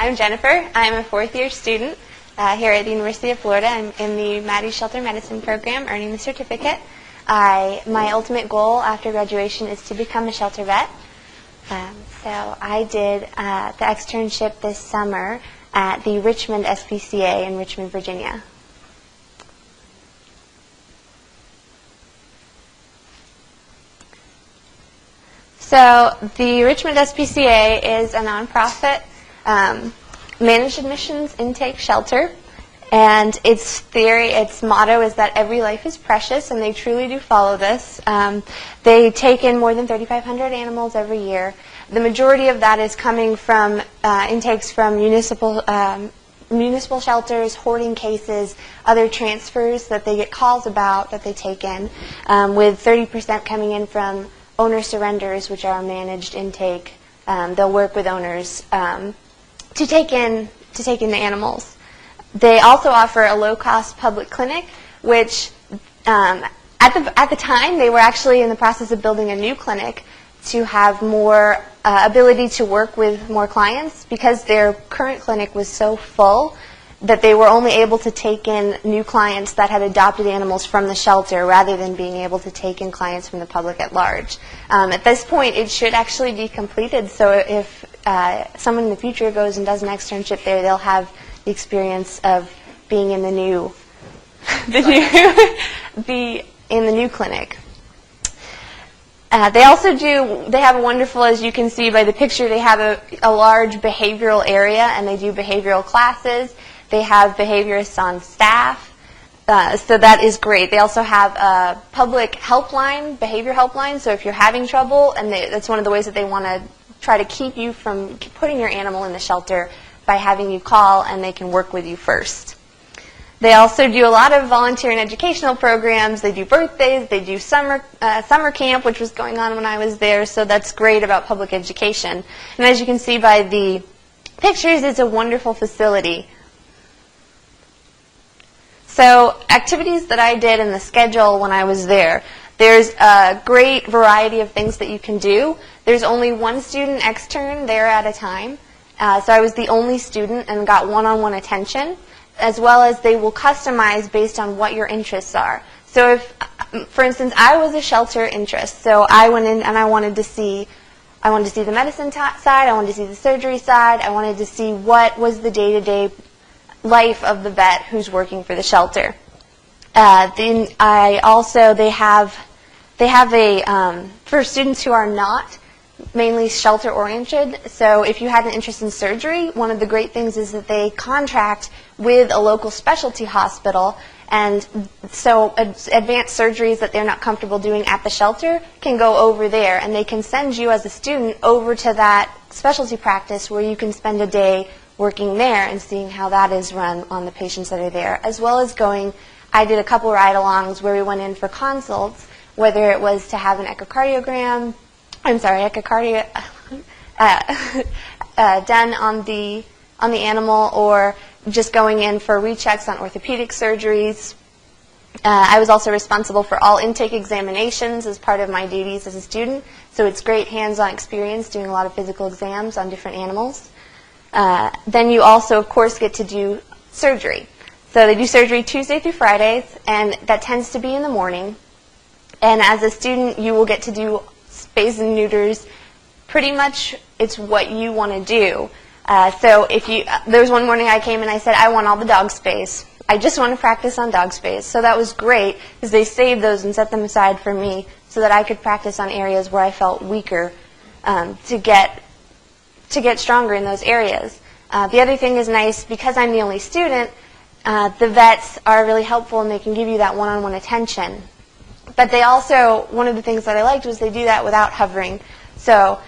I'm Jennifer. I'm a fourth-year student here at the University of Florida. I'm in the Maddie Shelter Medicine program, earning the certificate. My ultimate goal after graduation is to become a shelter vet. So I did the externship this summer at the Richmond SPCA in Richmond, Virginia. So the Richmond SPCA is a nonprofit managed admissions intake shelter, and its motto is that every life is precious, and they truly do follow this. They take in more than 3,500 animals every year. The majority of that is coming from intakes from municipal shelters, hoarding cases, other transfers that they get calls about that they take in, with 30% coming in from owner surrenders, which are a managed intake. They'll work with owners to take in the animals. They also offer a low-cost public clinic, which at the time they were actually in the process of building a new clinic to have more ability to work with more clients, because their current clinic was so full that they were only able to take in new clients that had adopted animals from the shelter rather than being able to take in clients from the public at large. At this point, it should actually be completed, so if someone in the future goes and does an externship there, they'll have the experience of being in the new clinic. They have a wonderful, as you can see by the picture, they have a large behavioral area, and they do behavioral classes. They have behaviorists on staff, so that is great. They also have a public helpline, behavior helpline, so if you're having trouble, and that's one of the ways that they want to try to keep you from putting your animal in the shelter by having you call, and they can work with you first. They also do a lot of volunteer and educational programs. They do birthdays. They do summer camp, which was going on when I was there, so that's great about public education. And as you can see by the pictures, it's a wonderful facility. So activities that I did in the schedule when I was there, there's a great variety of things that you can do. There's only one student extern there at a time. So I was the only student and got one-on-one attention, as well as they will customize based on what your interests are. So if, for instance, I was a shelter interest, so I went in and I wanted to see the medicine side, I wanted to see the surgery side, I wanted to see what was the day-to-day life of the vet who's working for the shelter. Then they have for students who are not mainly shelter oriented. So if you had an interest in surgery, one of the great things is that they contract with a local specialty hospital, and so advanced surgeries that they're not comfortable doing at the shelter can go over there, and they can send you as a student over to that specialty practice where you can spend a day working there and seeing how that is run on the patients that are there, as well as I did a couple ride-alongs where we went in for consults, whether it was to have an echocardiogram done on the animal, or just going in for rechecks on orthopedic surgeries. I was also responsible for all intake examinations as part of my duties as a student, so it's great hands-on experience doing a lot of physical exams on different animals. Then you also, of course, get to do surgery. So they do surgery Tuesday through Fridays, and that tends to be in the morning. And as a student, you will get to do spays and neuters. Pretty much, it's what you want to do. So there was one morning I came and I said, I want all the dog spays. I just want to practice on dog spays. So that was great, because they saved those and set them aside for me so that I could practice on areas where I felt weaker to get stronger in those areas. The other thing is nice, because I'm the only student, the vets are really helpful and they can give you that one-on-one attention. But they also, one of the things that I liked was they do that without hovering. So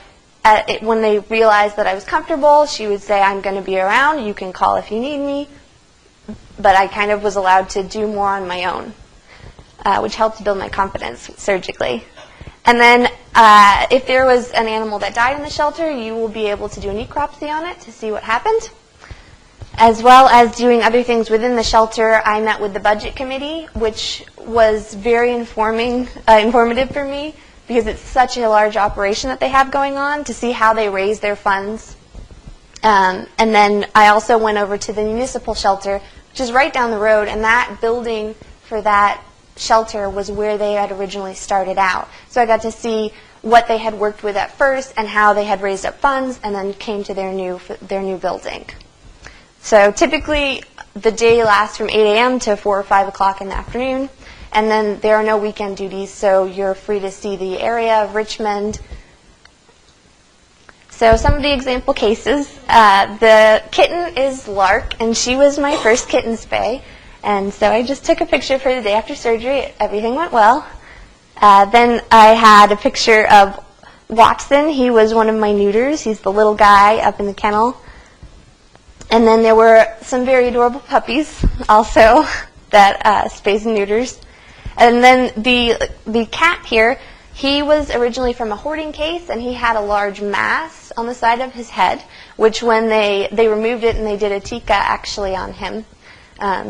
when they realized that I was comfortable, she would say, I'm going to be around, you can call if you need me. But I kind of was allowed to do more on my own, which helped build my confidence surgically. And then if there was an animal that died in the shelter, you will be able to do a necropsy on it to see what happened. As well as doing other things within the shelter, I met with the budget committee, which was very informative for me, because it's such a large operation that they have going on, to see how they raise their funds. And then I also went over to the municipal shelter, which is right down the road, and that building for that shelter was where they had originally started out. So I got to see what they had worked with at first and how they had raised up funds and then came to their new building. So typically the day lasts from 8 a.m. to 4 or 5 o'clock in the afternoon, and then there are no weekend duties, so you're free to see the area of Richmond. So some of the example cases, the kitten is Lark, and she was my first kitten spay, and so I just took a picture for the day after surgery. Everything went well. Then I had a picture of Watson. He was one of my neuters. He's the little guy up in the kennel. And then there were some very adorable puppies also that spays and neuters. And then the cat here, he was originally from a hoarding case, and he had a large mass on the side of his head, which when they removed it and they did a TICA actually on him.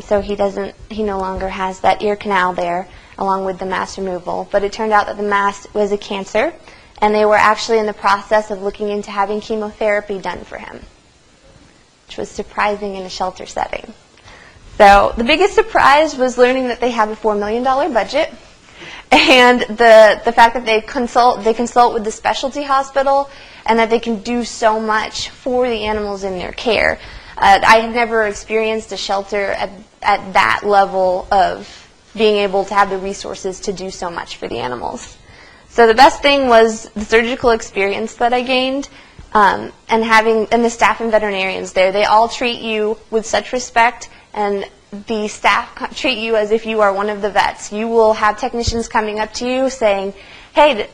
So he no longer has that ear canal there along with the mass removal. But it turned out that the mass was a cancer, and they were actually in the process of looking into having chemotherapy done for him, which was surprising in a shelter setting. So the biggest surprise was learning that they have a $4 million budget, and the fact that they consult with the specialty hospital, and that they can do so much for the animals in their care. I have never experienced a shelter at that level of being able to have the resources to do so much for the animals. So the best thing was the surgical experience that I gained, and the staff and veterinarians there. They all treat you with such respect, and the staff treat you as if you are one of the vets. You will have technicians coming up to you saying, hey,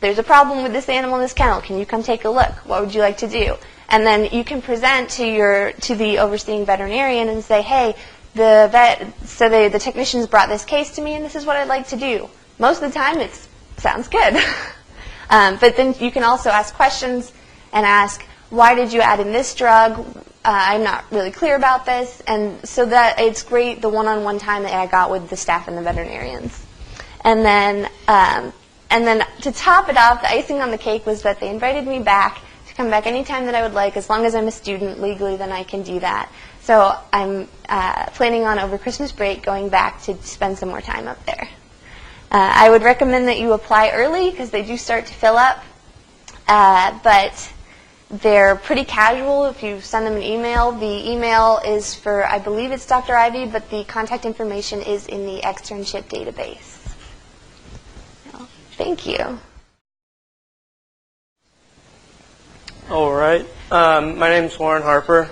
there's a problem with this animal in this kennel. Can you come take a look? What would you like to do? And then you can present to the overseeing veterinarian and say, hey, the technicians brought this case to me, and this is what I'd like to do. Most of the time, it sounds good. But then you can also ask questions and ask, why did you add in this drug? I'm not really clear about this. And so that it's great, the one-on-one time that I got with the staff and the veterinarians. And then to top it off, the icing on the cake was that they invited me back to come back anytime that I would like. As long as I'm a student legally, then I can do that. So I'm planning on over Christmas break going back to spend some more time up there. I would recommend that you apply early because they do start to fill up. But they're pretty casual. If you send them an email, the email is for, I believe it's Dr. Ivy, but the contact information is in the Externship database. Thank you. All right. My name's Warren Harper,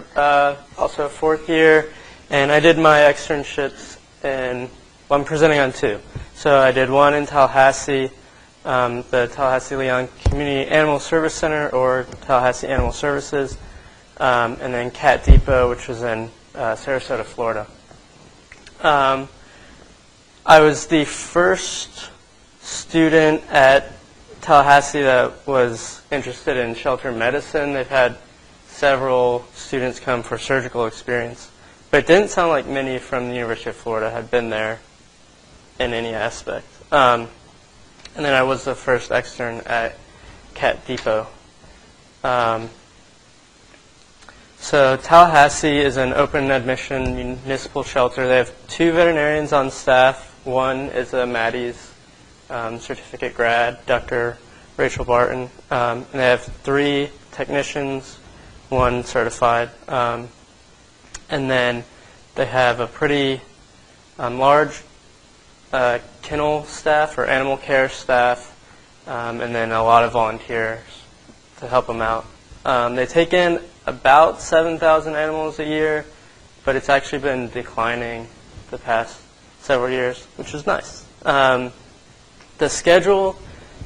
also a fourth year, and I did my externships I'm presenting on two. So I did one in Tallahassee, the Tallahassee-Leon Community Animal Service Center, or Tallahassee Animal Services, and then Cat Depot, which was in Sarasota, Florida. I was the first student at Tallahassee that was interested in shelter medicine. They've had several students come for surgical experience, but it didn't sound like many from the University of Florida had been there in any aspect. And then I was the first extern at Cat Depot. So Tallahassee is an open admission municipal shelter. They have 2 veterinarians on staff. One is a Maddie's certificate grad, Dr. Rachel Barton. And they have 3 technicians, 1 certified. And then they have a pretty large kennel staff or animal care staff, and then a lot of volunteers to help them out. They take in about 7,000 animals a year, but it's actually been declining the past several years, which is nice. The schedule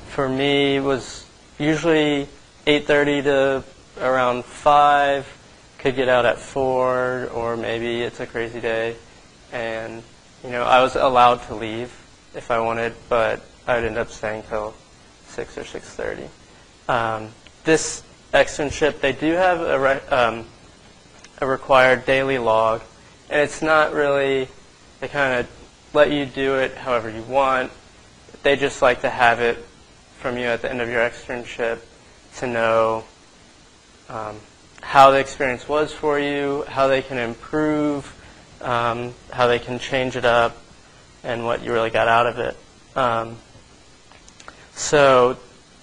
for me was usually 8:30 to around 5, could get out at 4, or maybe it's a crazy day. And, I was allowed to leave if I wanted, but I'd end up staying till 6 or 6:30. This externship, they do have a required daily log, and it's not really, they kind of let you do it however you want. They just like to have it from you at the end of your externship to know how the experience was for you, how they can improve, how they can change it up, and what you really got out of it. So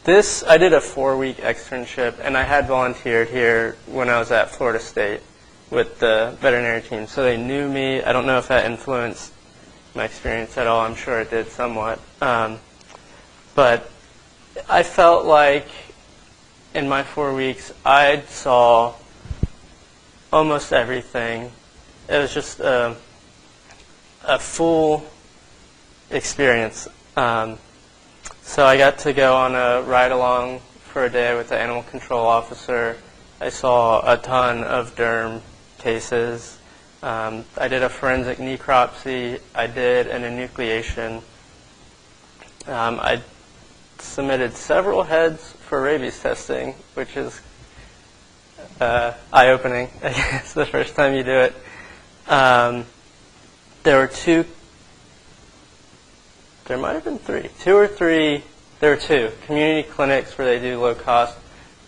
this, I did a 4-week externship, and I had volunteered here when I was at Florida State with the veterinary team. So they knew me. I don't know if that influenced my experience at all. I'm sure it did somewhat. But I felt like in my 4 weeks, I saw almost everything. It was just a full experience. So I got to go on a ride-along for a day with the animal control officer. I saw a ton of derm cases. I did a forensic necropsy. I did an enucleation. I submitted several heads for rabies testing, which is eye-opening. I guess the first time you do it. There might have been 3. 2 or 3. There were 2 community clinics where they do low-cost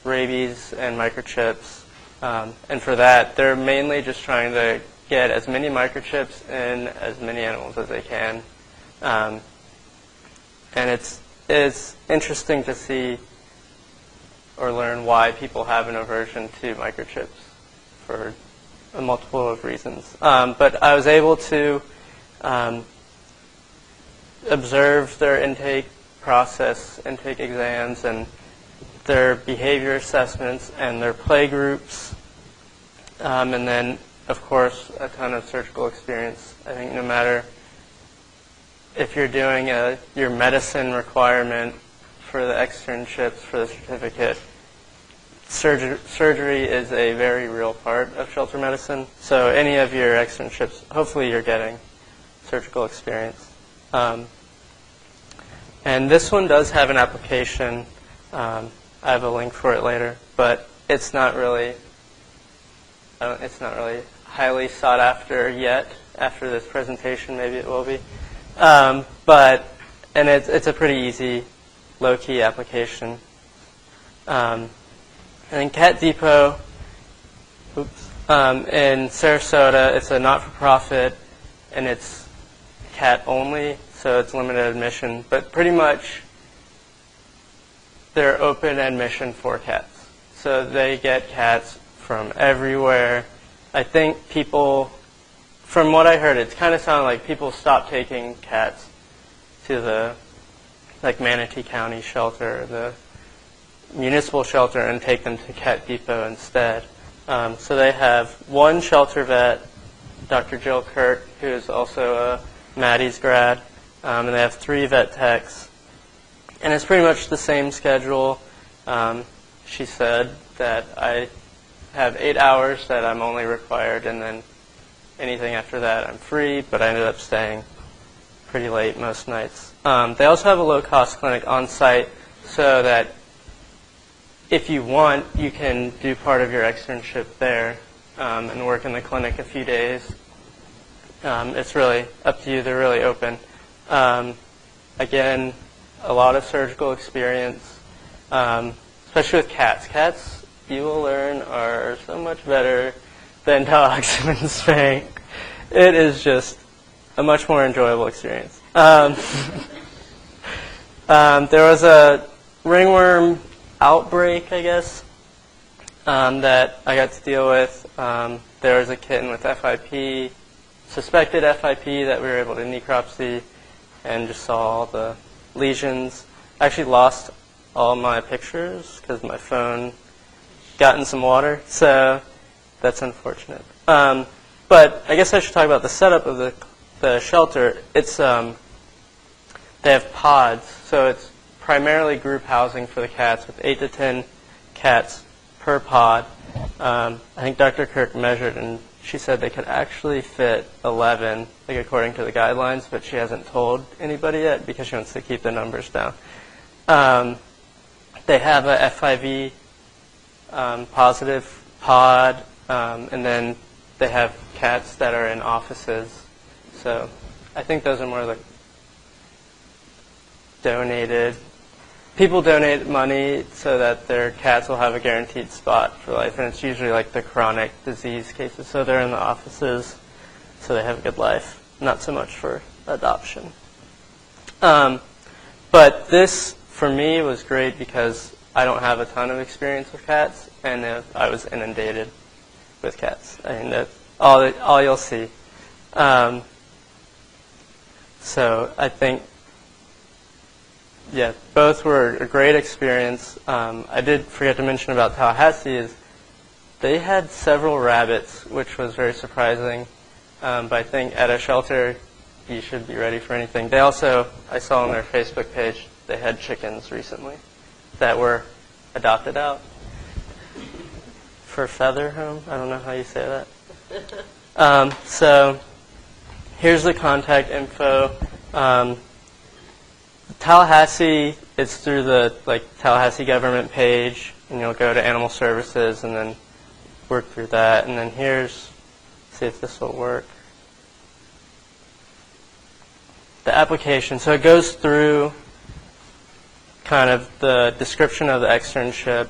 rabies and microchips. And for that, they're mainly just trying to get as many microchips in as many animals as they can. And it's interesting to see or learn why people have an aversion to microchips for a multiple of reasons. But I was able to observe their intake process, intake exams, and their behavior assessments, and their play groups, and then, of course, a ton of surgical experience. I think no matter if you're doing your medicine requirement for the externships, for the certificate, surgery is a very real part of shelter medicine. So any of your externships, hopefully you're getting surgical experience. And this one does have an application. I have a link for it later, but it's not really highly sought after yet. After this presentation, maybe it will be. And it's a pretty easy, low-key application. And then Cat Depot, in Sarasota, it's a not-for-profit, and it's cat only, so it's limited admission. But pretty much, they're open admission for cats. So they get cats from everywhere. I think people, from what I heard, it kind of sounded like people stopped taking cats to the Manatee County shelter, the municipal shelter, and take them to Cat Depot instead. So they have one shelter vet, Dr. Jill Kirk, who is also a Maddie's grad, and they have 3 vet techs. And it's pretty much the same schedule. She said that I have 8 hours that I'm only required, and then anything after that I'm free, but I ended up staying pretty late most nights. They also have a low-cost clinic on site so that if you want, you can do part of your externship there and work in the clinic a few days. It's really up to you. They're really open. Again, a lot of surgical experience, especially with cats. Cats, you will learn, are so much better than dogs when spanked. It is just a much more enjoyable experience. There was a ringworm outbreak, I guess, that I got to deal with. There was a kitten with FIP, suspected FIP, that we were able to necropsy and just saw all the lesions. I actually lost all my pictures because my phone got in some water, so that's unfortunate. But I guess I should talk about the setup of the shelter. It's they have pods, so it's primarily group housing for the cats with 8 to 10 cats per pod. I think Dr. Kirk measured, and she said they could actually fit 11, according to the guidelines, but she hasn't told anybody yet because she wants to keep the numbers down. They have a F5E positive pod, and then they have cats that are in offices. So I think those are more like donated people donate money so that their cats will have a guaranteed spot for life, and it's usually like the chronic disease cases, so they're in the offices so they have a good life, not so much for adoption. But this, for me, was great because I don't have a ton of experience with cats, and I was inundated with cats. I mean, that's all you'll see. So I think, yeah, both were a great experience. I did forget to mention about Tallahassee is they had several rabbits, which was very surprising. But I think at a shelter, you should be ready for anything. They also, I saw on their Facebook page, they had chickens recently that were adopted out for feather home. I don't know how you say that. So here's the contact info. Tallahassee, it's through the Tallahassee government page, and you'll go to Animal Services and then work through that. And then here's, see if this will work. The application. So it goes through kind of the description of the externship,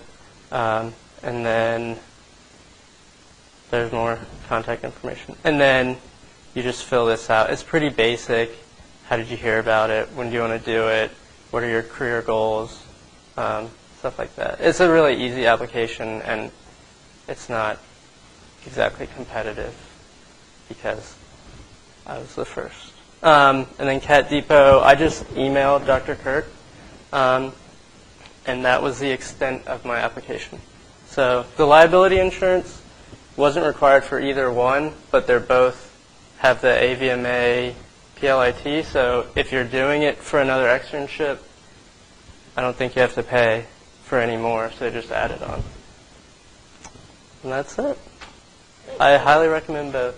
and then there's more contact information. And then you just fill this out. It's pretty basic. How did you hear about it? When do you want to do it? What are your career goals? Stuff like that. It's a really easy application, and it's not exactly competitive because I was the first. And then Cat Depot, I just emailed Dr. Cooke, and that was the extent of my application. So the liability insurance wasn't required for either one, but they're both have the AVMA PLIT, so if you're doing it for another externship, I don't think you have to pay for any more, so just add it on. And that's it. I highly recommend both.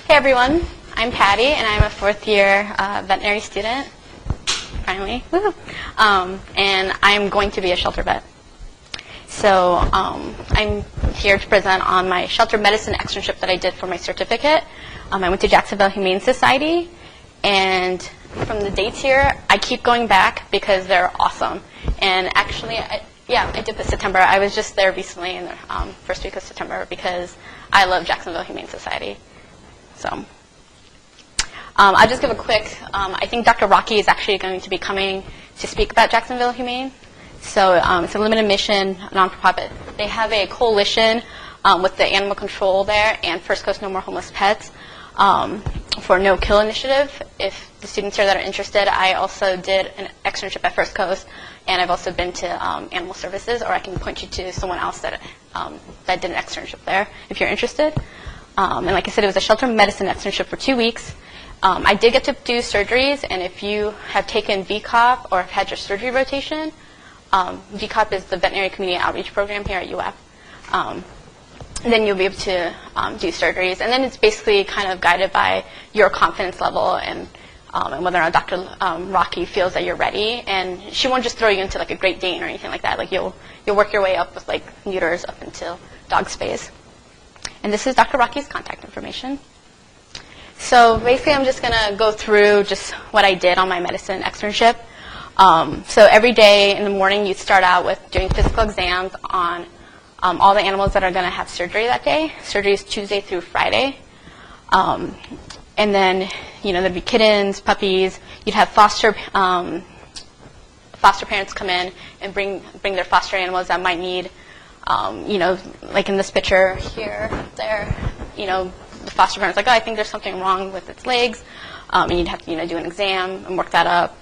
Hey everyone, I'm Patty, and I'm a fourth-year veterinary student, finally, woo-hoo. And I'm going to be a shelter vet. So I'm here to present on my shelter medicine externship that I did for my certificate. I went to Jacksonville Humane Society, and from the dates here, I keep going back because they're awesome. And actually, I did put September. I was just there recently in the first week of September because I love Jacksonville Humane Society. So I'll just give a quick, I think Dr. Rocky is actually going to be coming to speak about Jacksonville Humane. So it's a limited mission, non-profit. They have a coalition with the animal control there and First Coast No More Homeless Pets for No Kill Initiative. If the students here that are interested, I also did an externship at First Coast, and I've also been to Animal Services, or I can point you to someone else that did an externship there if you're interested. And like I said, it was a shelter medicine externship for 2 weeks. I did get to do surgeries, and if you have taken VCOP or have had your surgery rotation, VCOP is the Veterinary Community Outreach Program here at UF. Then you'll be able to do surgeries. And then it's basically kind of guided by your confidence level and whether or not Dr. Rocky feels that you're ready. And she won't just throw you into like a Great Dane or anything like that. Like you'll work your way up with like neuters up until dog spays. And this is Dr. Rocky's contact information. So basically I'm just going to go through just what I did on my medicine externship. So every day in the morning you'd start out with doing physical exams on all the animals that are going to have surgery that day. Surgery is Tuesday through Friday. And then, there'd be kittens, puppies. You'd have foster parents come in and bring their foster animals that might need, like in this picture here, there, the foster parent's like, oh, I think there's something wrong with its legs. And you'd have to, do an exam and work that up.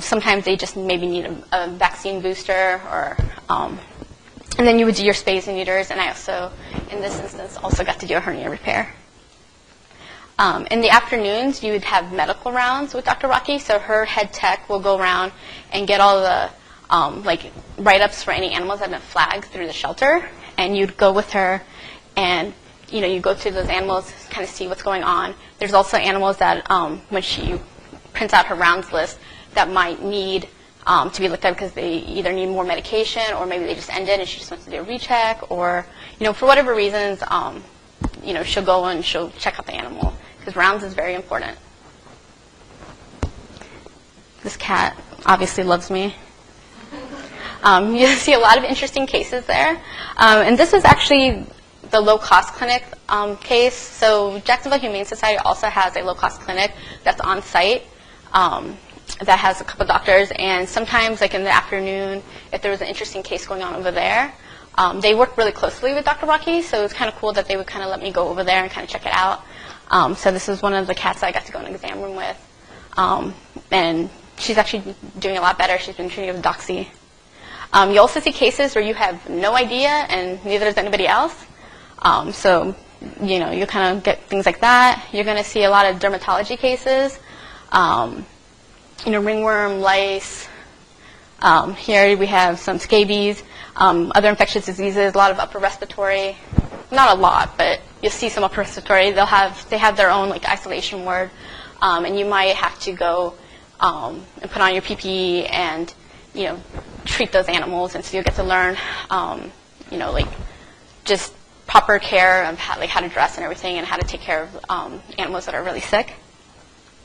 Sometimes they just maybe need a vaccine booster or, and then you would do your spays and neuters, and I also, in this instance, also got to do a hernia repair. In the afternoons, you would have medical rounds with Dr. Rocky, so her head tech will go around and get all the write-ups for any animals that have been flagged through the shelter, and you'd go with her and you go through those animals, kind of see what's going on. There's also animals that when she prints out her rounds list that might need to be looked at because they either need more medication or maybe they just ended and she just wants to do a recheck, or for whatever reasons she'll go and she'll check out the animal because rounds is very important. This cat obviously loves me. You see a lot of interesting cases there. And this was actually the low-cost clinic case. So Jacksonville Humane Society also has a low-cost clinic that's on site that has a couple doctors. And sometimes, like in the afternoon, if there was an interesting case going on over there, they work really closely with Dr. Rocky. So it was kind of cool that they would kind of let me go over there and kind of check it out. So this is one of the cats that I got to go in an exam room with. And she's actually doing a lot better. She's been treated with Doxy. You also see cases where you have no idea, and neither does anybody else. So, you kind of get things like that. You're going to see a lot of dermatology cases, ringworm, lice. Here we have some scabies, other infectious diseases, a lot of upper respiratory. Not a lot, but you'll see some upper respiratory. They have their own like isolation ward, and you might have to go and put on your PPE and treat those animals, and so you'll get to learn, just proper care of how to dress and everything, and how to take care of animals that are really sick.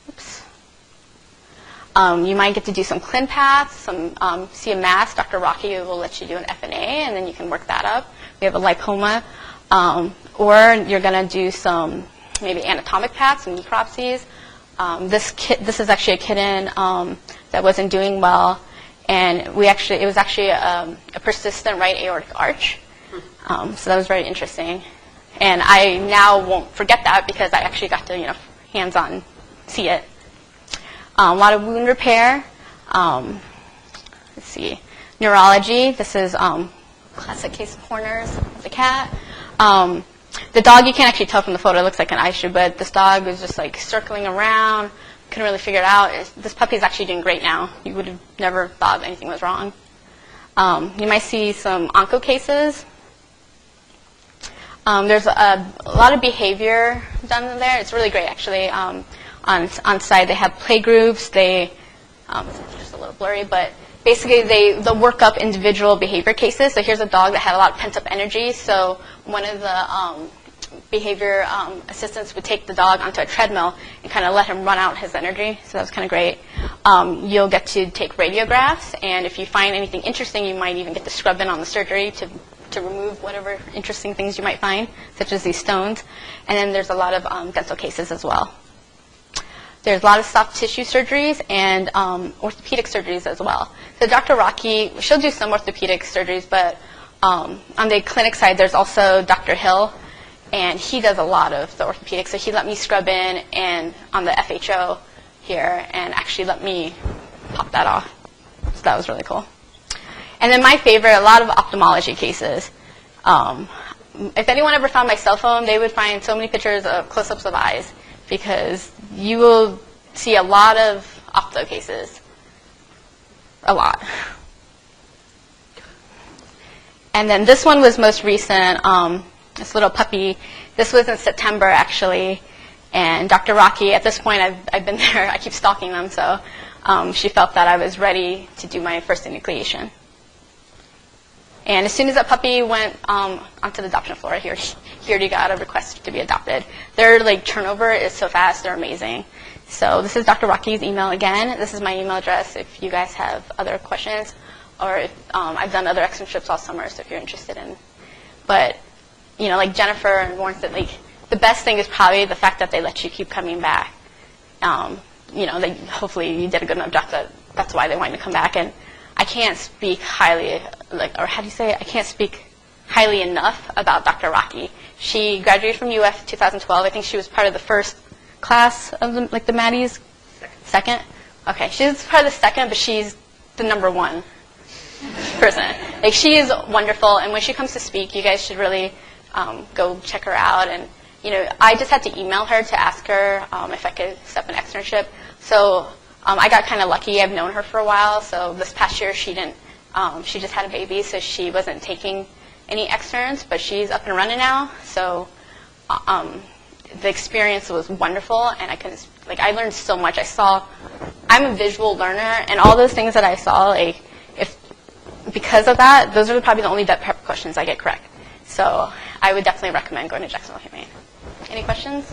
Oops. You might get to do some clin paths, see a mass. Dr. Rocky will let you do an FNA, and then you can work that up. We have a lipoma, or you're going to do some maybe anatomic paths, some necropsies. This is actually a kitten that wasn't doing well. And it was actually a persistent right aortic arch. So that was very interesting. And I now won't forget that because I actually got to, hands-on see it. A lot of wound repair. Let's see. Neurology. This is classic case of Horner's with the cat. The dog, you can't actually tell from the photo. It looks like an Aisha, but this dog was just like circling around. Couldn't really figure it out. This puppy is actually doing great now. You would have never thought anything was wrong. You might see some onco cases. There's a lot of behavior done in there. It's really great, actually. On site, they have play groups. It's just a little blurry, but basically they'll work up individual behavior cases. So here's a dog that had a lot of pent-up energy. So one of the behavior assistants would take the dog onto a treadmill and kind of let him run out his energy. So that was kind of great. You'll get to take radiographs, and if you find anything interesting, you might even get to scrub in on the surgery to remove whatever interesting things you might find, such as these stones. And then there's a lot of dental cases as well. There's a lot of soft tissue surgeries and orthopedic surgeries as well. So Dr. Rocky, she'll do some orthopedic surgeries, but on the clinic side, there's also Dr. Hill, and he does a lot of the orthopedics. So he let me scrub in and on the FHO here and actually let me pop that off. So that was really cool. And then my favorite, a lot of ophthalmology cases. If anyone ever found my cell phone, they would find so many pictures of close-ups of eyes because you will see a lot of ophtho cases. A lot. And then this one was most recent, this little puppy. This was in September, actually. And Dr. Rocky, at this point, I've been there. I keep stalking them, so she felt that I was ready to do my first enucleation. And as soon as that puppy went onto the adoption floor, he already got a request to be adopted. Their turnover is so fast; they're amazing. So this is Dr. Rocky's email again. This is my email address if you guys have other questions, or if I've done other externships all summer. So if you're interested in, but like Jennifer and Warren said, the best thing is probably the fact that they let you keep coming back. Hopefully you did a good enough job that's why they want you to come back. And I can't speak highly, I can't speak highly enough about Dr. Rocky. She graduated from UF 2012. I think she was part of the first class of the Maddies. Second? Okay, she's part of the second, but she's the number one person. She is wonderful, and when she comes to speak, you guys should really go check her out. And I just had to email her to ask her if I could set up an externship. So I got kind of lucky. I've known her for a while. So this past year, she didn't. She just had a baby, so she wasn't taking any externs. But she's up and running now. So the experience was wonderful, and I learned so much. I'm a visual learner, and all those things that I saw, because of that, those are probably the only vet prep questions I get correct. So I would definitely recommend going to Jacksonville Humane. Any questions?